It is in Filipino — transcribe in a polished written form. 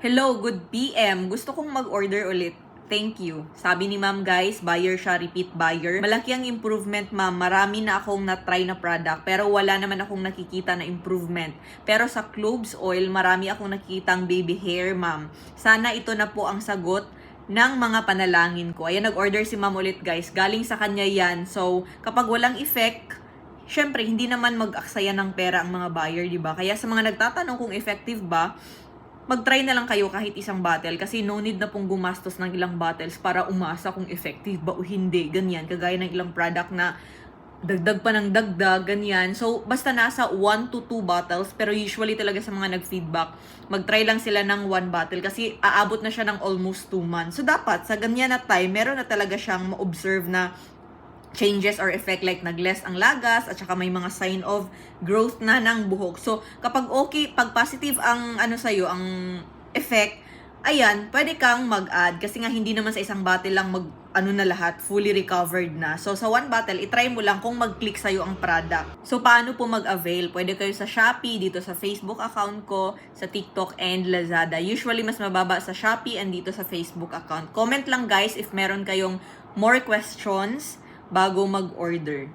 Hello, good PM. Gusto kong mag-order ulit. Thank you. Sabi ni ma'am guys, buyer siya, repeat buyer. Malaki ang improvement ma'am. Marami na akong na-try na product pero wala naman akong nakikita na improvement. Pero sa cloves oil, marami akong nakikitang baby hair ma'am. Sana ito na po ang sagot ng mga panalangin ko. Ayan, nag-order si ma'am ulit guys. Galing sa kanya yan. So, kapag walang effect, syempre, hindi naman mag-aksaya ng pera ang mga buyer, di ba? Kaya sa mga nagtatanong kung effective ba, mag-try na lang kayo kahit isang bottle kasi no need na pong gumastos ng ilang bottles para umasa kung effective ba o hindi. Ganyan, kagaya ng ilang product na dagdag pa ng dagdag, ganyan. So, basta nasa 1 to 2 bottles, pero usually talaga sa mga nag-feedback, mag-try lang sila ng 1 bottle kasi aabot na siya ng almost 2 months. So, dapat sa ganyan na time, meron na talaga siyang ma-observe na changes or effect like nag-less ang lagas at saka may mga sign of growth na ng buhok. So, kapag okay, pag positive ang sa'yo, ang effect, ayan, pwede kang mag-add kasi nga hindi naman sa isang bottle lang na lahat, fully recovered na. So, sa one bottle, itry mo lang kung mag-click sa'yo ang product. So, paano po mag-avail? Pwede kayo sa Shopee, dito sa Facebook account ko, sa TikTok and Lazada. Usually, mas mababa sa Shopee and dito sa Facebook account. Comment lang guys if meron kayong more questions bago mag-order.